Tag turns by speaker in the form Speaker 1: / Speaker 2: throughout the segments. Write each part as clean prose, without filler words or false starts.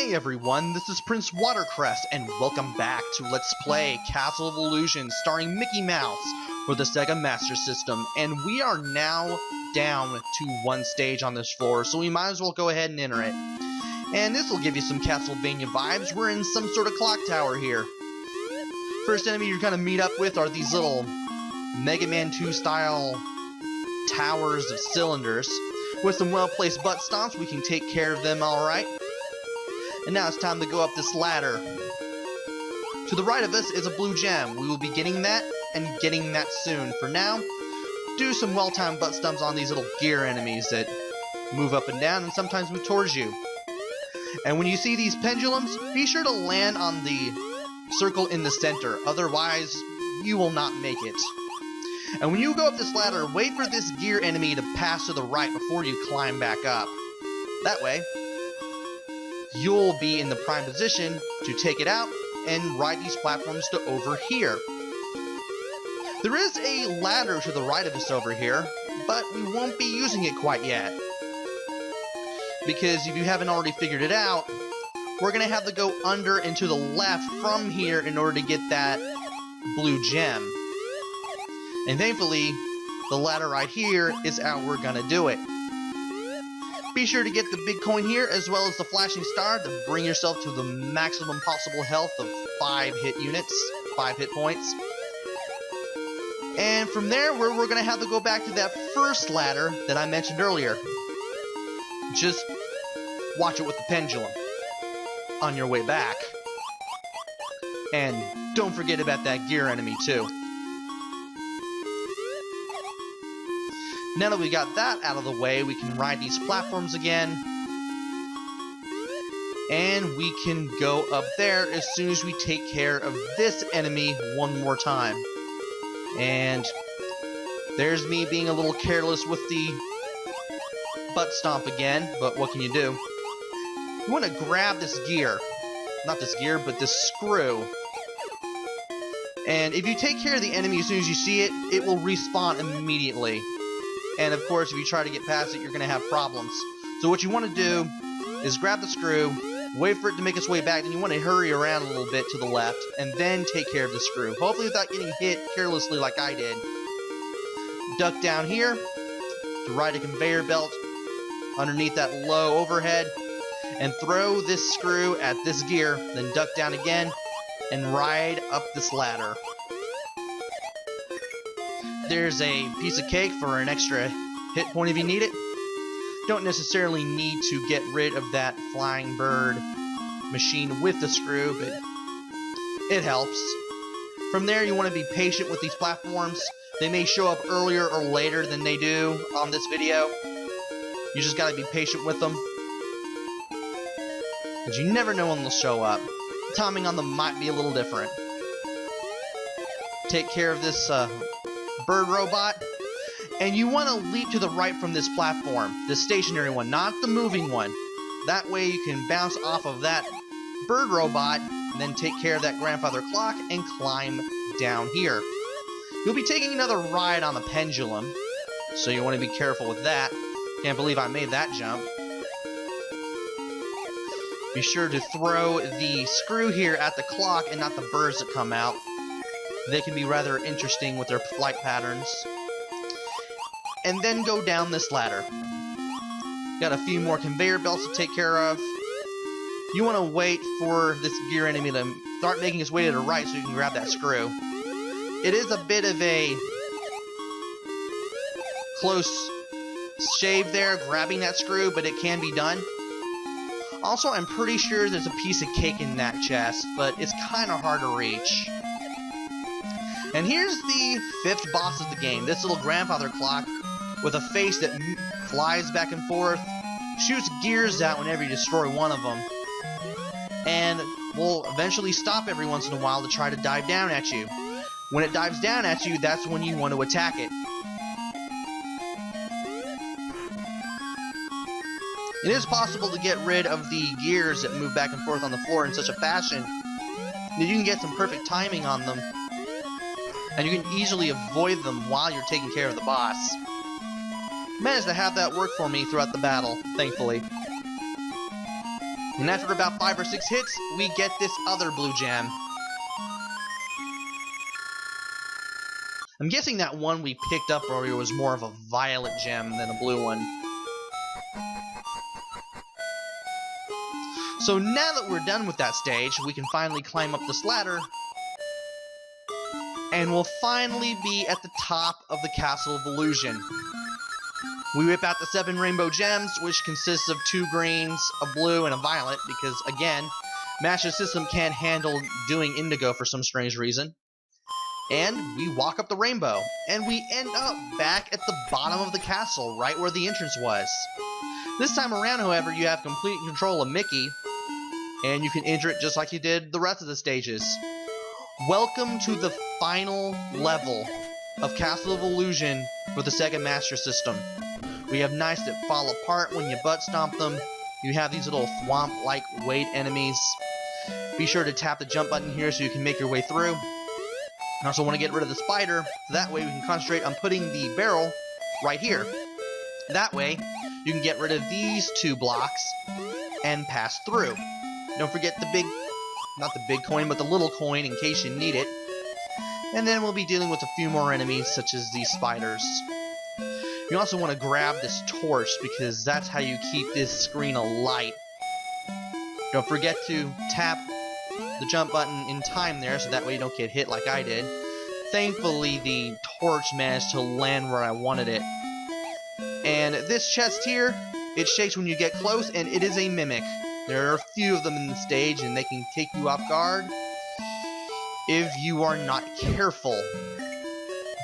Speaker 1: Hey everyone, this is Prince Watercrest, and welcome back to Let's Play Castle of Illusion starring Mickey Mouse for the Sega Master System. And we are now down to one stage on this floor, so we might as well go ahead and enter it. And this will give you some Castlevania vibes. We're in some sort of clock tower here. First enemy you're going to meet up with are these little Mega Man 2 style towers of cylinders. With some well-placed butt stomps, we can take care of them alright. And now it's time to go up this ladder. To the right of us is a blue gem. We will be getting that, and getting that soon. For now, do some well-timed butt stomps on these little gear enemies that move up and down and sometimes move towards you. And when you see these pendulums, be sure to land on the circle in the center. Otherwise, you will not make it. And when you go up this ladder, wait for this gear enemy to pass to the right before you climb back up. That way, you'll be in the prime position to take it out and ride these platforms to over here. There is a ladder to the right of us over here, but we won't be using it quite yet. Because if you haven't already figured it out, we're going to have to go under and to the left from here in order to get that blue gem. And thankfully, the ladder right here is how we're going to do it. Be sure to get the big coin here, as well as the flashing star, to bring yourself to the maximum possible health of 5 hit units, 5 hit points. And from there, we're going to have to go back to that first ladder that I mentioned earlier. Just watch it with the pendulum on your way back. And don't forget about that gear enemy too. Now that we got that out of the way, we can ride these platforms again. And we can go up there as soon as we take care of this enemy one more time. And there's me being a little careless with the butt stomp again, but what can you do? You want to grab this gear. Not this gear, but this screw. And if you take care of the enemy as soon as you see it, it will respawn immediately. And of course, if you try to get past it, you're going to have problems. So what you want to do is grab the screw, wait for it to make its way back, then you want to hurry around a little bit to the left, and then take care of the screw. Hopefully without getting hit carelessly like I did. Duck down here to ride a conveyor belt underneath that low overhead, and throw this screw at this gear, then duck down again, and ride up this ladder. There's a piece of cake for an extra hit point if you need it. Don't necessarily need to get rid of that flying bird machine with the screw, but it helps. From there, you want to be patient with these platforms. They may show up earlier or later than they do on this video. You just gotta be patient with them, because you never know when they'll show up. The timing on them might be a little different. Take care of this bird robot, and you want to leap to the right from this platform, the stationary one, not the moving one. That way you can bounce off of that bird robot and then take care of that grandfather clock and climb down here. You'll be taking another ride on the pendulum, so you want to be careful with that. Can't believe I made that jump. Be sure to throw the screw here at the clock and not the birds that come out. They can be rather interesting with their flight patterns. And then go down this ladder. Got a few more conveyor belts to take care of. You want to wait for this gear enemy to start making its way to the right so you can grab that screw. It is a bit of a close shave there, grabbing that screw, but it can be done. Also, I'm pretty sure there's a piece of cake in that chest, but it's kind of hard to reach. And here's the 5th boss of the game, this little grandfather clock with a face that flies back and forth, shoots gears out whenever you destroy one of them, and will eventually stop every once in a while to try to dive down at you. When it dives down at you, that's when you want to attack it. It is possible to get rid of the gears that move back and forth on the floor in such a fashion that you can get some perfect timing on them, and you can easily avoid them while you're taking care of the boss. Managed to have that work for me throughout the battle, thankfully. And after about 5 or 6 hits, we get this other blue gem. I'm guessing that one we picked up earlier was more of a violet gem than a blue one. So now that we're done with that stage, we can finally climb up this ladder, and we'll finally be at the top of the Castle of Illusion. We whip out the 7 rainbow gems, which consists of 2 greens, a blue, and a violet, because, again, Master System can't handle doing indigo for some strange reason. And we walk up the rainbow, and we end up back at the bottom of the castle, right where the entrance was. This time around, however, you have complete control of Mickey, and you can enter it just like you did the rest of the stages. Welcome to the final level of Castle of Illusion for the Sega Master System. We have knights that fall apart when you butt stomp them. You have these little thwomp-like weight enemies. Be sure to tap the jump button here so you can make your way through. I also want to get rid of the spider, so that way we can concentrate on putting the barrel right here. That way, you can get rid of these 2 blocks and pass through. Don't forget the big, not the big coin, but the little coin in case you need it. And then we'll be dealing with a few more enemies, such as these spiders. You also want to grab this torch, because that's how you keep this screen alight. Don't forget to tap the jump button in time there, so that way you don't get hit like I did. Thankfully, the torch managed to land where I wanted it. And this chest here, it shakes when you get close, and it is a mimic. There are a few of them in the stage, and they can take you off guard if you are not careful.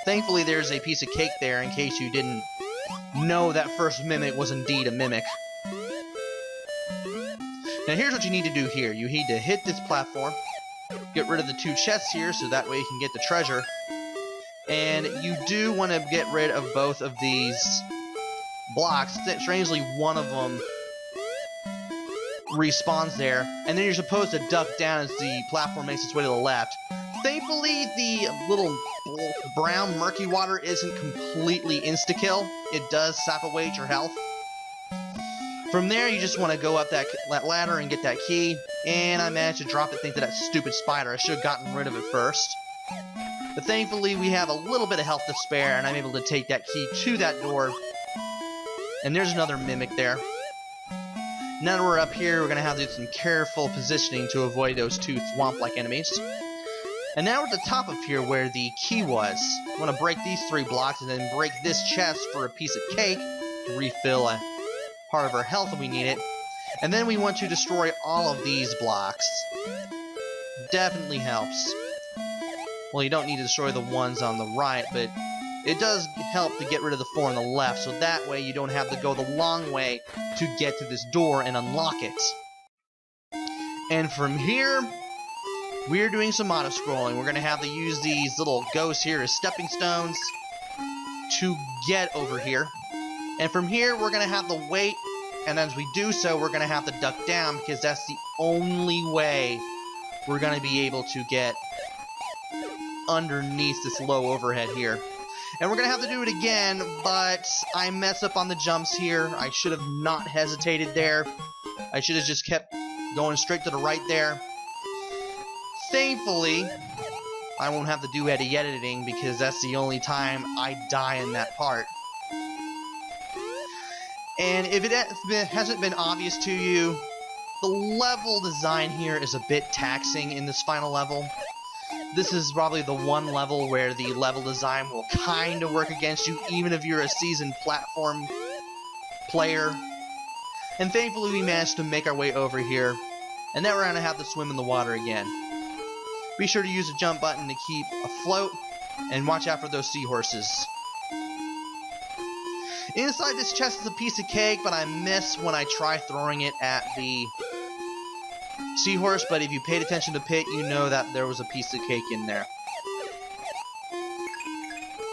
Speaker 1: Thankfully, there's a piece of cake there in case you didn't know that first mimic was indeed a mimic. Now here's what you need to do here. You need to hit this platform, get rid of the 2 chests here so that way you can get the treasure. And you do want to get rid of both of these blocks. Strangely, one of them respawns there, and then you're supposed to duck down as the platform makes its way to the left. Thankfully, the little brown murky water isn't completely insta-kill. It does sap away your health. From there, you just want to go up that ladder and get that key, and I managed to drop it into that stupid spider. I should have gotten rid of it first. But thankfully, we have a little bit of health to spare, and I'm able to take that key to that door. And there's another mimic there. Now that we're up here, we're going to have to do some careful positioning to avoid those 2 thwomp-like enemies. And now we're at the top of here where the key was. I want to break these 3 blocks and then break this chest for a piece of cake to refill a part of our health if we need it. And then we want to destroy all of these blocks. Definitely helps. Well, you don't need to destroy the ones on the right, but it does help to get rid of the 4 on the left, so that way you don't have to go the long way to get to this door and unlock it. And from here, we're doing some auto-scrolling. We're going to have to use these little ghosts here as stepping stones to get over here. And from here, we're going to have to wait, and as we do so, we're going to have to duck down, because that's the only way we're going to be able to get underneath this low overhead here. And we're going to have to do it again, but I mess up on the jumps here. I should have not hesitated there. I should have just kept going straight to the right there. Thankfully, I won't have to do any editing, because that's the only time I die in that part. And if it hasn't been obvious to you, the level design here is a bit taxing in this final level. This is probably the one level where the level design will kind of work against you, even if you're a seasoned platform player. And thankfully we managed to make our way over here, and now we're going to have to swim in the water again. Be sure to use the jump button to keep afloat, and watch out for those seahorses. Inside this chest is a piece of cake, but I miss when I try throwing it at the seahorse, but if you paid attention to Pit, you know that there was a piece of cake in there.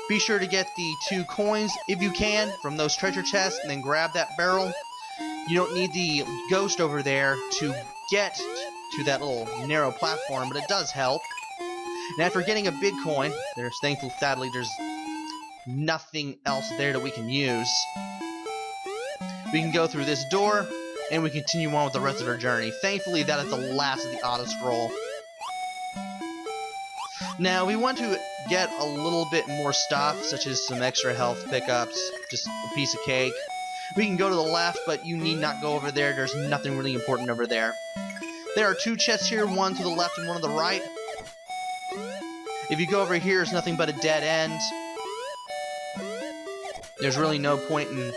Speaker 1: Be sure to get the 2 coins, if you can, from those treasure chests, and then grab that barrel. You don't need the ghost over there to get to that little narrow platform, but it does help. And after getting a big coin, sadly, there's nothing else there that we can use. We can go through this door, and we continue on with the rest of our journey. Thankfully, that is the last of the auto scroll. Now, we want to get a little bit more stuff, such as some extra health pickups, just a piece of cake. We can go to the left, but you need not go over there. There's nothing really important over there. There are 2 chests here, one to the left and one to the right. If you go over here, it's nothing but a dead end. There's really no point in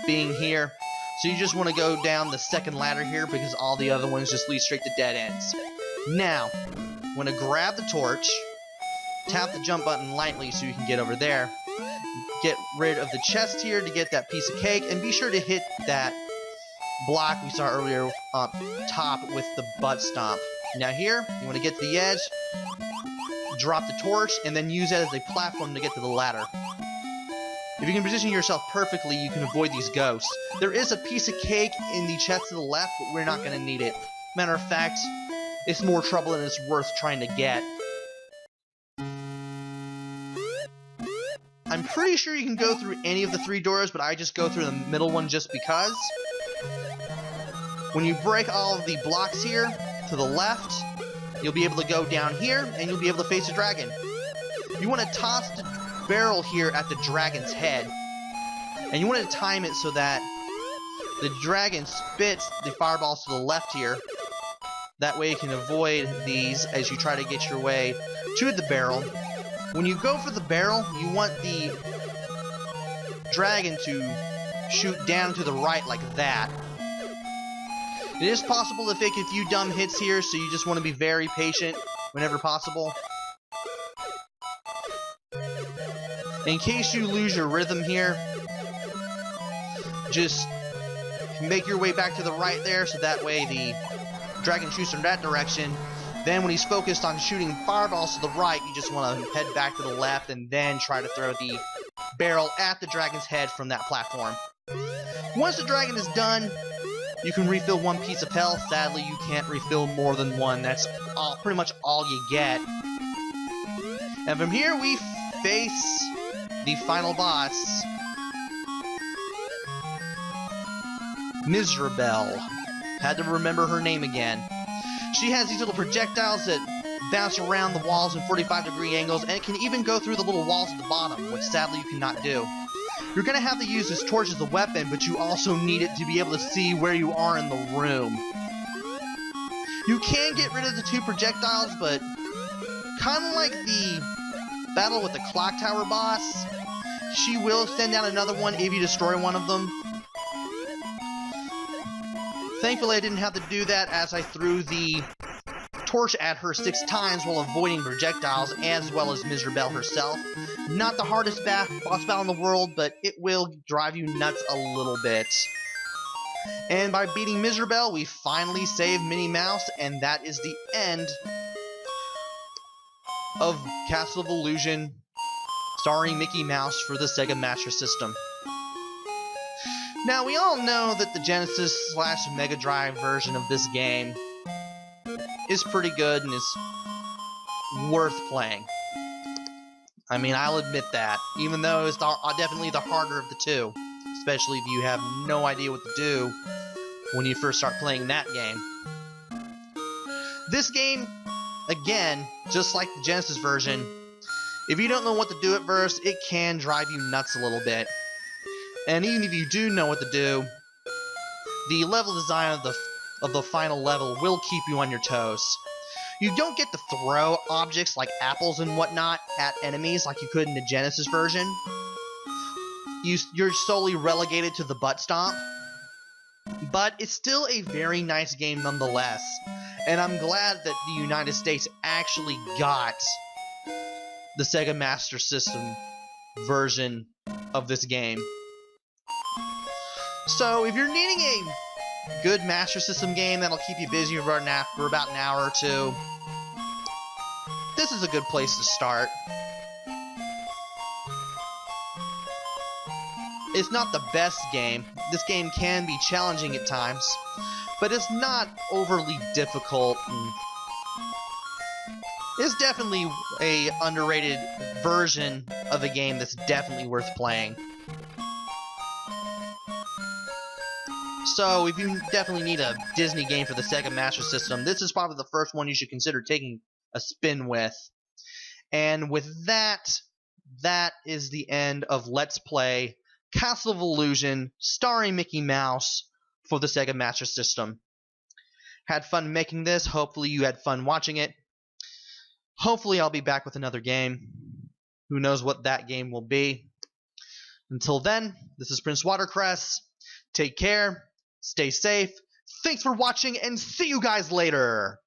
Speaker 1: being here. So you just want to go down the second ladder here because all the other ones just lead straight to dead ends. Now, you want to grab the torch, tap the jump button lightly so you can get over there. Get rid of the chest here to get that piece of cake, and be sure to hit that block we saw earlier up top with the butt stomp. Now here, you want to get to the edge, drop the torch, and then use that as a platform to get to the ladder. If you can position yourself perfectly, you can avoid these ghosts. There is a piece of cake in the chest to the left, but we're not going to need it. Matter of fact, it's more trouble than it's worth trying to get. I'm pretty sure you can go through any of the 3 doors, but I just go through the middle one just because. When you break all of the blocks here to the left, you'll be able to go down here, and you'll be able to face a dragon. You want to toss the barrel here at the dragon's head, and you want to time it so that the dragon spits the fireballs to the left here. That way you can avoid these as you try to get your way to the barrel. When you go for the barrel, you want the dragon to shoot down to the right like that. It is possible to fake a few dumb hits here, so you just want to be very patient whenever possible. In case you lose your rhythm here, just make your way back to the right there, so that way the dragon shoots in that direction. Then when he's focused on shooting fireballs to the right, you just want to head back to the left and then try to throw the barrel at the dragon's head from that platform. Once the dragon is done, you can refill 1 piece of health. Sadly, you can't refill more than 1. That's pretty much all you get. And from here, we face the final boss, Mizrabel. Had to remember her name again. She has these little projectiles that bounce around the walls in 45-degree angles, and it can even go through the little walls at the bottom, which sadly you cannot do. You're going to have to use this torch as a weapon, but you also need it to be able to see where you are in the room. You can get rid of the 2 projectiles, but kind of like the battle with the clock tower boss, she will send out another one if you destroy one of them. Thankfully, I didn't have to do that as I threw the torch at her 6 times while avoiding projectiles, as well as Mizrabel herself. Not the hardest boss battle in the world, but it will drive you nuts a little bit. And by beating Mizrabel, we finally save Minnie Mouse, and that is the end of Castle of Illusion, starring Mickey Mouse for the Sega Master System. Now, we all know that the Genesis/Mega Drive version of this game is pretty good and is worth playing. I mean, I'll admit that, even though it's definitely the harder of the 2, especially if you have no idea what to do when you first start playing that game. This game, again, just like the Genesis version, if you don't know what to do at first, it can drive you nuts a little bit. And even if you do know what to do, the level design of the final level will keep you on your toes. You don't get to throw objects like apples and whatnot at enemies like you could in the Genesis version. You're solely relegated to the butt stomp. But it's still a very nice game nonetheless. And I'm glad that the United States actually got the Sega Master System version of this game. So, if you're needing a good Master System game that'll keep you busy for about an hour or 2, this is a good place to start. It's not the best game. This game can be challenging at times, but it's not overly difficult. And it's definitely a underrated version of a game that's definitely worth playing. So if you definitely need a Disney game for the Sega Master System, this is probably the first one you should consider taking a spin with. And with that, that is the end of Let's Play Castle of Illusion starring Mickey Mouse for the Sega Master System. Had fun making this. Hopefully you had fun watching it. Hopefully I'll be back with another game. Who knows what that game will be. Until then, this is Prince Watercress. Take care. Stay safe. Thanks for watching and see you guys later.